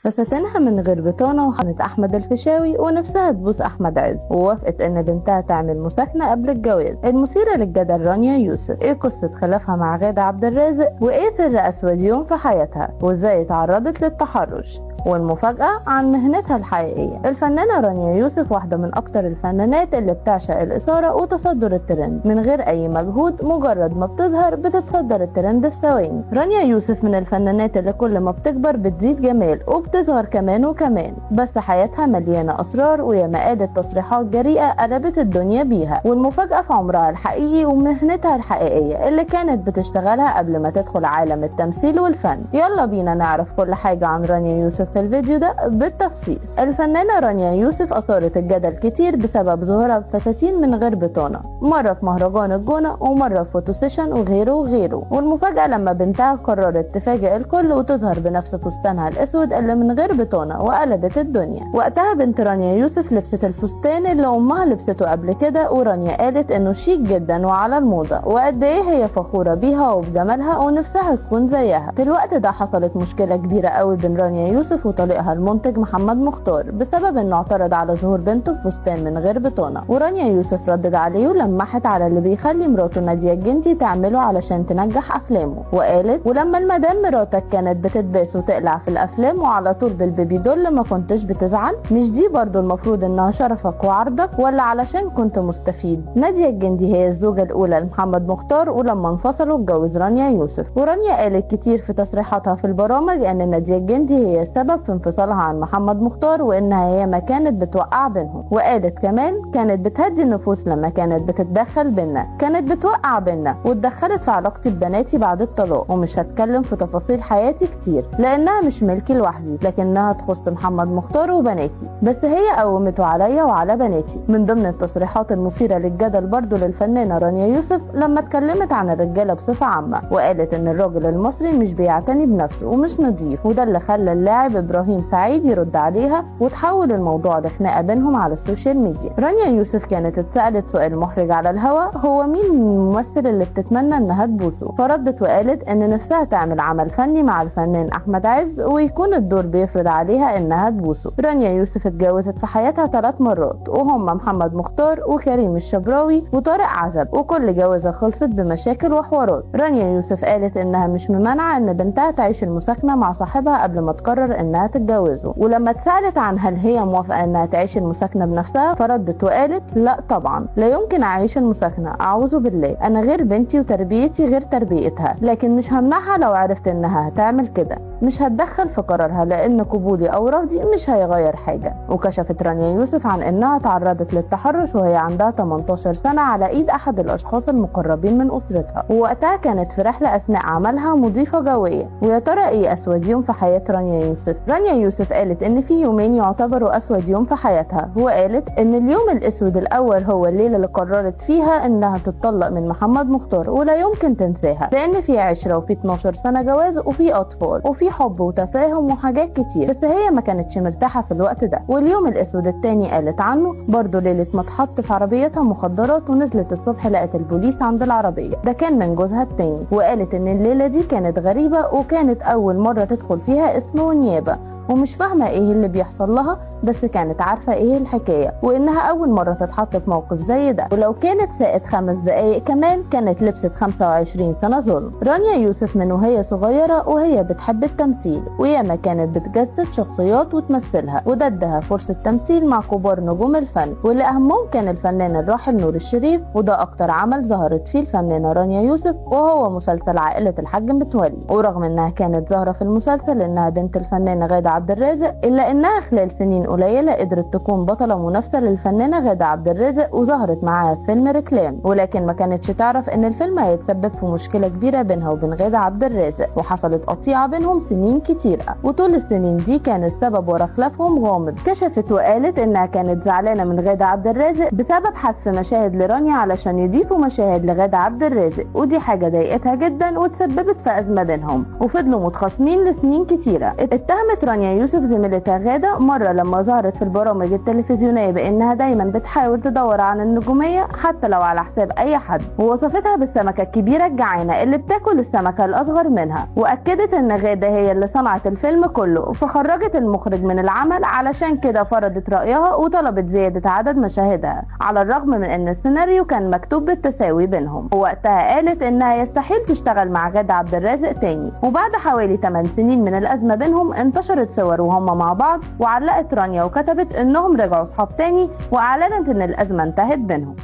فساتينها من غير بطانة وحنت أحمد الفيشاوي ونفسها تبوس أحمد عز، ووافقت إن بنتها تعمل مساكنة قبل الجواز. المثيرة للجدل رانيا يوسف، إيه قصة خلافها مع غادة عبد الرازق؟ وإيه سر أسود يوم في حياتها؟ وإزاي تعرضت للتحرش؟ والمفاجأة عن مهنتها الحقيقية. الفنانة رانيا يوسف واحدة من أكتر الفنانات اللي بتعشق الإثارة وتصدر الترند من غير أي مجهود، مجرد ما بتظهر بتتصدر الترند في ثواني. رانيا يوسف من الفنانات اللي كل ما بتكبر بتزيد جمال وبتظهر كمان وكمان، بس حياتها مليانة أسرار وياما قالت تصريحات جريئة قلبت الدنيا بيها. والمفاجأة في عمرها الحقيقي ومهنتها الحقيقية اللي كانت بتشتغلها قبل ما تدخل عالم التمثيل والفن. يلا بينا نعرف كل حاجة عن رانيا يوسف في الفيديو ده بالتفصيل. الفنانة رانيا يوسف أثارت الجدل كتير بسبب ظهورها بفساتين من غير بطانة، مرة في مهرجان الجونة ومرة في فوتو سيشن وغيره. والمفاجأة لما بنتها قررت تفاجئ الكل وتظهر بنفس فستانها الأسود اللي من غير بطانة وقلبت الدنيا. وقتها بنت رانيا يوسف لبست الفستان اللي أمها لبسته قبل كده، ورانيا قالت إنه شيك جدا وعلى الموضة وقد إيه هي فخورة بيها وبجمالها ونفسها تكون زيها. في الوقت ده حصلت مشكلة كبيرة قوي بين رانيا يوسف وطليقها المنتج محمد مختار بسبب انه اعترض على ظهور بنته بفستان من غير بطانه، ورانيا يوسف ردت عليه ولمحت على اللي بيخلي مراته نادية الجندي تعمله علشان تنجح افلامه، وقالت ولما المدام مراتك كانت بتتباس وتقلع في الافلام وعلى طول بالبيبي دول ما كنتش بتزعل؟ مش دي برضو المفروض انها شرفك وعرضك ولا علشان كنت مستفيد؟ نادية الجندي هي الزوجة الاولى لمحمد مختار، ولما انفصلوا اتجوز رانيا يوسف. ورانيا قالت كتير في تصريحاتها في البرامج ان نادية الجندي هي السبب في انفصالها عن محمد مختار وانها هي ما كانت بتوقع بينهم، وقالت كمان كانت بتهدي النفوس لما كانت بتتدخل بينا، كانت بتوقع بينا واتدخلت في علاقتي ببناتي بعد الطلاق، ومش هتكلم في تفاصيل حياتي كتير لانها مش ملكي لوحدي لكنها تخص محمد مختار وبناتي، بس هي قومته عليا وعلى بناتي. من ضمن التصريحات المثيرة للجدل برضو للفنانة رانيا يوسف لما اتكلمت عن الرجالة بصفة عامة، وقالت ان الراجل المصري مش بيعتني بنفسه ومش نظيف، وده اللي خلى اللاعب ابراهيم سعيد يرد عليها وتحول الموضوع لخناقه بينهم على السوشيال ميديا. رانيا يوسف كانت اتسالت سؤال محرج على الهوا، هو مين الممثل اللي بتتمنى انها تبوسه؟ فردت وقالت ان نفسها تعمل عمل فني مع الفنان احمد عز ويكون الدور بيفرض عليها انها تبوسه. رانيا يوسف اتجوزت في حياتها 3 مرات وهم محمد مختار وكريم الشبراوي وطارق عزب، وكل جوازه خلصت بمشاكل وحوارات. رانيا يوسف قالت انها مش ممانعه ان بنتها تعيش المساكنه مع صاحبها قبل ما تقرر انها تتجوزه، ولما اتسالت عن هل هي موافقه انها تعيش المساكنه بنفسها فردت وقالت لا طبعا، لا يمكن اعيش المساكنه، اعوذ بالله، انا غير بنتي وتربيتي غير تربيتها، لكن مش همنعها لو عرفت انها هتعمل كده، مش هتدخل في قرارها لان قبولي او رفضي مش هيغير حاجه. وكشفت رانيا يوسف عن انها تعرضت للتحرش وهي عندها 18 سنه على ايد احد الاشخاص المقربين من اسرتها، ووقتها كانت في رحله اثناء عملها مضيفه جويه. ويا ترى ايه اسود يوم في حياه رانيا يوسف؟ رانيا يوسف قالت ان في يومين يعتبروا اسود يوم في حياتها، وقالت ان اليوم الاسود الاول هو الليله اللي قررت فيها انها تتطلق من محمد مختار ولا يمكن تنساها، لان في عشره وفي 12 سنه جواز وفي اطفال وفي حب وتفاهم وحاجات كتير، بس هي ما كانتش مرتاحه في الوقت ده. واليوم الاسود التاني قالت عنه برضه ليله ما اتحط في عربيتها مخدرات ونزلت الصبح لقت البوليس عند العربيه، ده كان من جوزها التاني. وقالت ان الليله دي كانت غريبه وكانت اول مره تدخل فيها اسم ونيابه ومش فاهمه ايه اللي بيحصل لها، بس كانت عارفه ايه الحكايه وانها اول مره تتحط في موقف زي ده، ولو كانت ساقت 5 دقايق كمان كانت لبست 25 سنه ظلم. رانيا يوسف من وهي صغيره وهي بتحب التمثيل وياما كانت بتجسد شخصيات وتمثلها، وده ادها فرصه تمثيل مع كبار نجوم الفن واللي اهمهم كان الفنان الراحل نور الشريف، وده اكتر عمل ظهرت فيه الفنانه رانيا يوسف وهو مسلسل عائله الحاج متولي. ورغم انها كانت ظاهره في المسلسل انها بنت الفنانه غادة عبد الرازق، الا انها خلال سنين قليله قدرت تكون بطله منافسه للفنانه غادة عبد الرازق وظهرت معاها في فيلم ريكلام، ولكن ما كانتش تعرف ان الفيلم هيتسبب في مشكله كبيره بينها وبين غادة عبد الرازق، وحصلت قطيعه بينهم سنين كتيره، وطول السنين دي كان السبب ورا خلافهم غامض. كشفت وقالت انها كانت زعلانه من غادة عبد الرازق بسبب حذف مشاهد لرانيا علشان يضيفوا مشاهد لغادة عبد الرازق، ودي حاجه ضايقتها جدا وتسببت في ازمه بينهم وفضلوا متخاصمين لسنين كتيره. اتهمت رانيا رانيا يوسف زميلتها غادة مرة لما ظهرت في البرامج التلفزيونية بانها دايما بتحاول تدور عن النجومية حتى لو على حساب اي حد، ووصفتها بالسمكة الكبيرة الجعانة اللي بتاكل السمكة الاصغر منها، واكدت ان غادة هي اللي صنعت الفيلم كله، فخرجت المخرج من العمل علشان كده فرضت رأيها وطلبت زيادة عدد مشاهدها على الرغم من ان السيناريو كان مكتوب بالتساوي بينهم. ووقتها قالت انها يستحيل تشتغل مع غادة عبد الرازق تاني. وبعد حوالي 8 سنين من الازمة بينهم انتشرت صور وهم مع بعض، وعلقت رانيا وكتبت انهم رجعوا صحاب تاني، واعلنت ان الازمة انتهت بينهم.